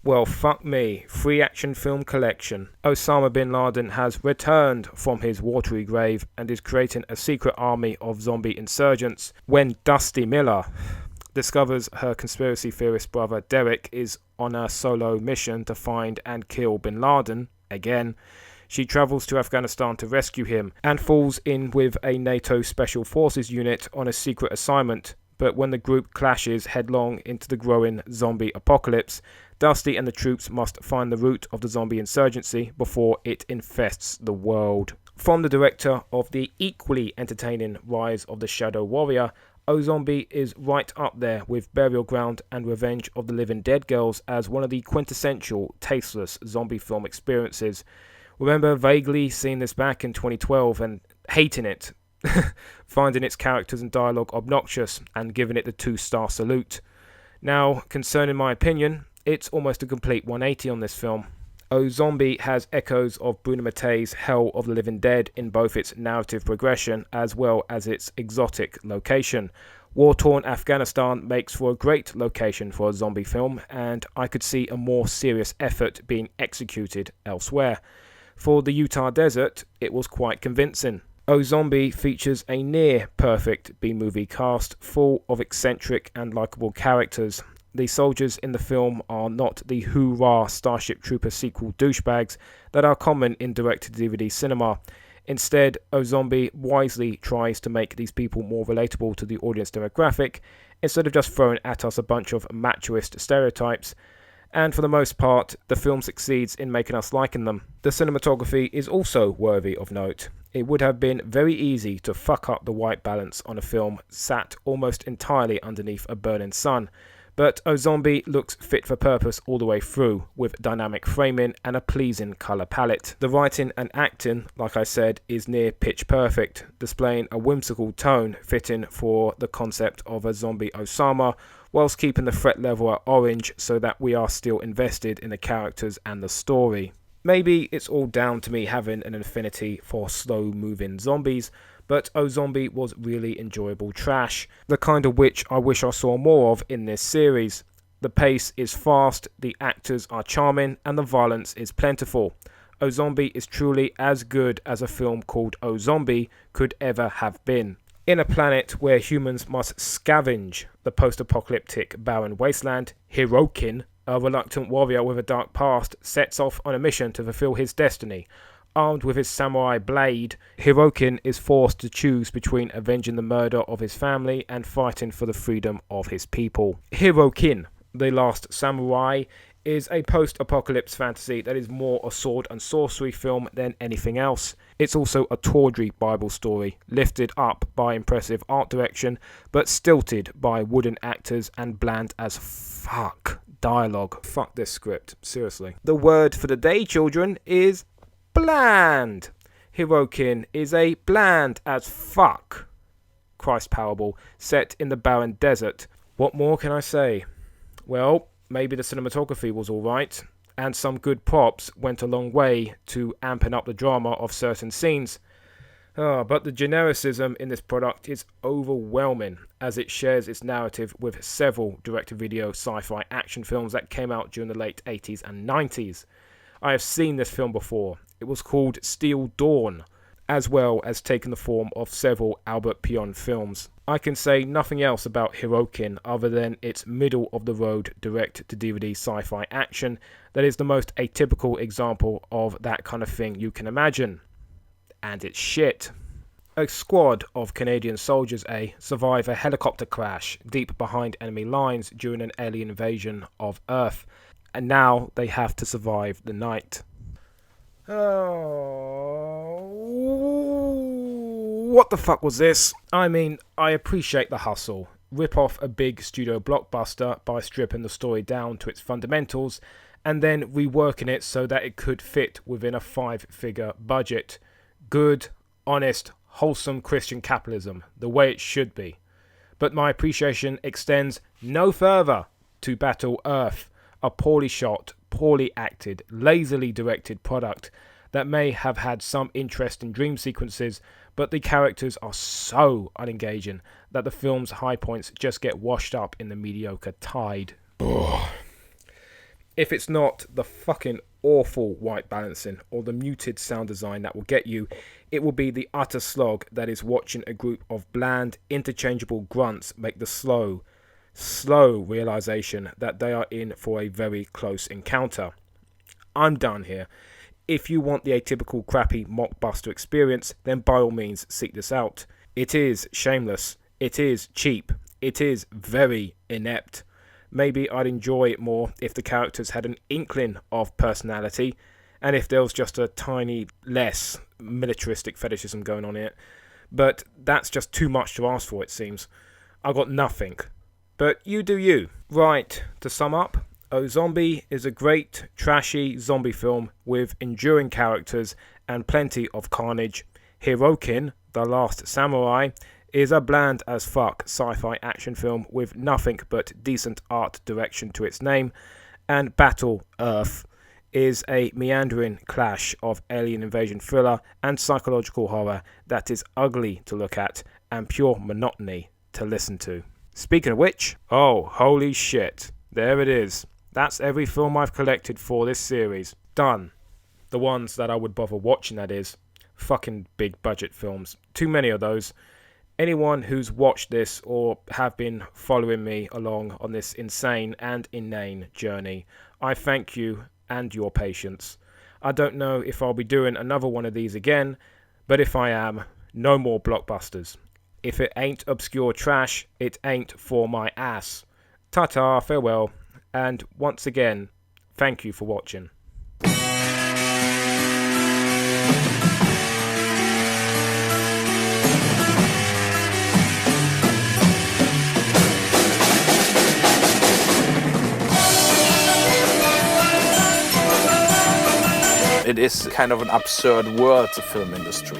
Well, fuck me. Free action film collection. Osama bin Laden has returned from his watery grave and is creating a secret army of zombie insurgents when Dusty Miller discovers her conspiracy theorist brother Derek is on a solo mission to find and kill bin Laden again. She travels to Afghanistan to rescue him and falls in with a NATO Special Forces unit on a secret assignment. But when the group clashes headlong into the growing zombie apocalypse, Dusty and the troops must find the root of the zombie insurgency before it infests the world. From the director of the equally entertaining Rise of the Shadow Warrior, Ozombie is right up there with Burial Ground and Revenge of the Living Dead Girls as one of the quintessential tasteless zombie film experiences. Remember vaguely seeing this back in 2012 and hating it, finding its characters and dialogue obnoxious and giving it the 2-star salute. Now, concerning my opinion, it's almost a complete 180 on this film. Ozombie has echoes of Bruno Mattei's Hell of the Living Dead in both its narrative progression as well as its exotic location. War-torn Afghanistan makes for a great location for a zombie film, and I could see a more serious effort being executed elsewhere. For the Utah desert, it was quite convincing. Ozombie features a near-perfect B-movie cast full of eccentric and likeable characters. The soldiers in the film are not the hoorah Starship Trooper sequel douchebags that are common in direct-to-DVD cinema. Instead, Ozombie wisely tries to make these people more relatable to the audience demographic, instead of just throwing at us a bunch of machoist stereotypes. And for the most part, the film succeeds in making us liking them. The cinematography is also worthy of note. It would have been very easy to fuck up the white balance on a film sat almost entirely underneath a burning sun, but Ozombie looks fit for purpose all the way through, with dynamic framing and a pleasing colour palette. The writing and acting, like I said, is near pitch perfect, displaying a whimsical tone fitting for the concept of a zombie Osama, whilst keeping the threat level at orange so that we are still invested in the characters and the story. Maybe it's all down to me having an affinity for slow-moving zombies, but Ozombie was really enjoyable trash, the kind of which I wish I saw more of in this series. The pace is fast, the actors are charming, and the violence is plentiful. Ozombie is truly as good as a film called Ozombie could ever have been. In a planet where humans must scavenge the post-apocalyptic barren wasteland, Hirokin, a reluctant warrior with a dark past, sets off on a mission to fulfill his destiny. Armed with his samurai blade, Hirokin is forced to choose between avenging the murder of his family and fighting for the freedom of his people. Hirokin, the Last Samurai, is a post-apocalypse fantasy that is more a sword and sorcery film than anything else. It's also a tawdry Bible story, lifted up by impressive art direction, but stilted by wooden actors and bland as fuck dialogue. Fuck this script, seriously. The word for the day, children, is bland. Hirokin is a bland as fuck Christ parable set in the barren desert. What more can I say? Well, maybe the cinematography was alright, and some good props went a long way to amping up the drama of certain scenes. But the genericism in this product is overwhelming, as it shares its narrative with several direct-to-video sci-fi action films that came out during the late 80s and 90s. I have seen this film before. It was called Steel Dawn, as well as taking the form of several Albert Pion films. I can say nothing else about Hirokin other than its middle-of-the-road direct-to-DVD sci-fi action that is the most atypical example of that kind of thing you can imagine. And it's shit. A squad of Canadian soldiers survive a helicopter crash deep behind enemy lines during an alien invasion of Earth, and now they have to survive the night. Oh, what the fuck was this? I mean, I appreciate the hustle. Rip off a big studio blockbuster by stripping the story down to its fundamentals and then reworking it so that it could fit within a 5-figure budget. Good, honest, wholesome Christian capitalism, the way it should be. But my appreciation extends no further to Battle Earth, a poorly shot, poorly acted, lazily directed product that may have had some interesting dream sequences, but the characters are so unengaging that the film's high points just get washed up in the mediocre tide. If it's not the fucking awful white balancing or the muted sound design that will get you, it will be the utter slog that is watching a group of bland, interchangeable grunts make the slow realization that they are in for a very close encounter. I'm done here. If you want the atypical crappy mockbuster experience, then by all means seek this out. It is shameless. It is cheap. It is very inept. Maybe I'd enjoy it more if the characters had an inkling of personality, and if there was just a tiny less militaristic fetishism going on here. But that's just too much to ask for, it seems. I got nothing. But you do you. Right, to sum up, Ozombie is a great, trashy zombie film with enduring characters and plenty of carnage. Hirokin, The Last Samurai, is a bland as fuck sci-fi action film with nothing but decent art direction to its name, and Battle Earth is a meandering clash of alien invasion thriller and psychological horror that is ugly to look at and pure monotony to listen to. Speaking of which, oh holy shit, there it is. That's every film I've collected for this series. Done. The ones that I would bother watching, that is. Fucking big budget films. Too many of those. Anyone who's watched this or have been following me along on this insane and inane journey, I thank you and your patience. I don't know if I'll be doing another one of these again, but if I am, no more blockbusters. If it ain't obscure trash, it ain't for my ass. Ta-ta, farewell, and once again, thank you for watching. It is kind of an absurd world, the film industry.